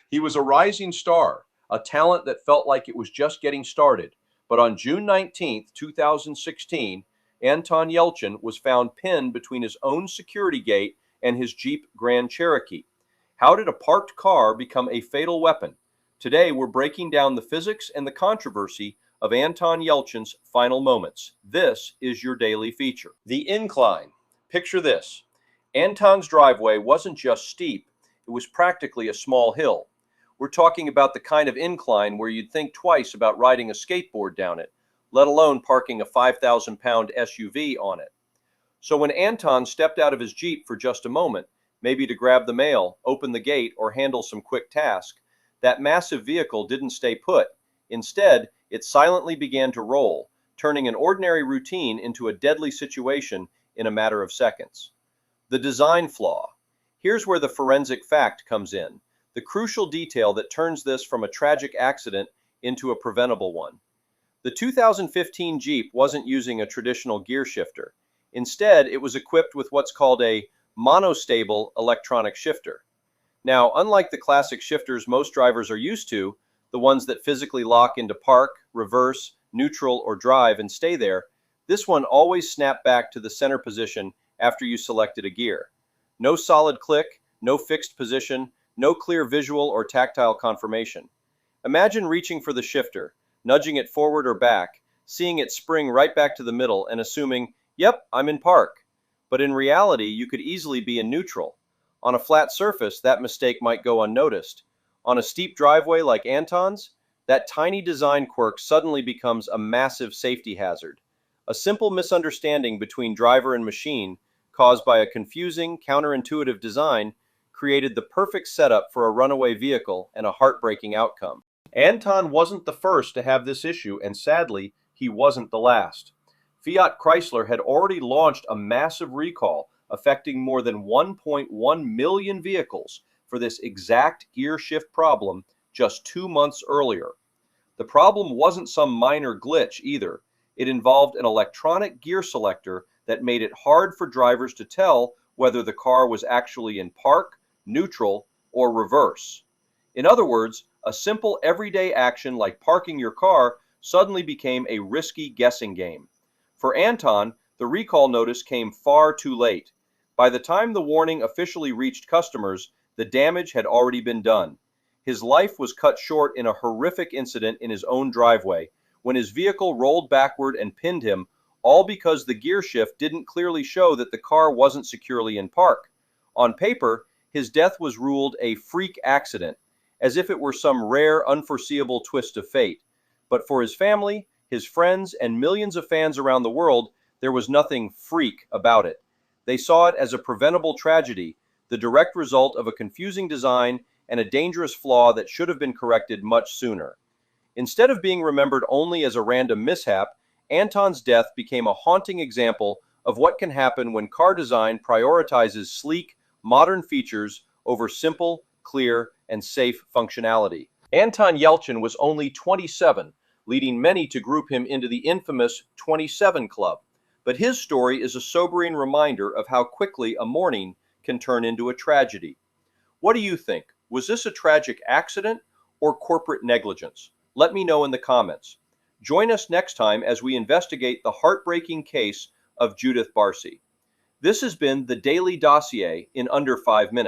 He was a rising star, a talent that felt like it was just getting started. But on June 19th, 2016, Anton Yelchin was found pinned between his own security gate and his Jeep Grand Cherokee. How did a parked car become a fatal weapon? Today, we're breaking down the physics and the controversy of Anton Yelchin's final moments. This is your daily feature. The incline. Picture this. Anton's driveway wasn't just steep, it was practically a small hill. We're talking about the kind of incline where you'd think twice about riding a skateboard down it, let alone parking a 5,000-pound SUV on it. So when Anton stepped out of his Jeep for just a moment, maybe to grab the mail, open the gate, or handle some quick task, that massive vehicle didn't stay put. Instead, it silently began to roll, turning an ordinary routine into a deadly situation in a matter of seconds. The design flaw. Here's where the forensic fact comes in, the crucial detail that turns this from a tragic accident into a preventable one. The 2015 Jeep wasn't using a traditional gear shifter. Instead, it was equipped with what's called a monostable electronic shifter. Now, unlike the classic shifters most drivers are used to, the ones that physically lock into park, reverse, neutral, or drive and stay there, this one always snapped back to the center position after you selected a gear. No solid click, no fixed position, no clear visual or tactile confirmation. Imagine reaching for the shifter, nudging it forward or back, seeing it spring right back to the middle and assuming, yep, I'm in park. But in reality, you could easily be in neutral. On a flat surface, that mistake might go unnoticed. On a steep driveway like Anton's, that tiny design quirk suddenly becomes a massive safety hazard. A simple misunderstanding between driver and machine, caused by a confusing, counterintuitive design, created the perfect setup for a runaway vehicle and a heartbreaking outcome. Anton wasn't the first to have this issue, and sadly, he wasn't the last. Fiat Chrysler had already launched a massive recall affecting more than 1.1 million vehicles for this exact gear shift problem just 2 months earlier. The problem wasn't some minor glitch either. It involved an electronic gear selector that made it hard for drivers to tell whether the car was actually in park, neutral, or reverse. In other words, a simple everyday action like parking your car suddenly became a risky guessing game. For Anton, the recall notice came far too late. By the time the warning officially reached customers, the damage had already been done. His life was cut short in a horrific incident in his own driveway, when his vehicle rolled backward and pinned him, all because the gear shift didn't clearly show that the car wasn't securely in park. On paper, his death was ruled a freak accident, as if it were some rare, unforeseeable twist of fate. But for his family, his friends, and millions of fans around the world, there was nothing freak about it. They saw it as a preventable tragedy, the direct result of a confusing design and a dangerous flaw that should have been corrected much sooner. Instead of being remembered only as a random mishap, Anton's death became a haunting example of what can happen when car design prioritizes sleek, modern features over simple, clear, and safe functionality. Anton Yelchin was only 27, leading many to group him into the infamous 27 Club. But his story is a sobering reminder of how quickly a morning can turn into a tragedy. What do you think? Was this a tragic accident or corporate negligence? Let me know in the comments. Join us next time as we investigate the heartbreaking case of Judith Barcy. This has been the Daily Dossier in under 5 minutes.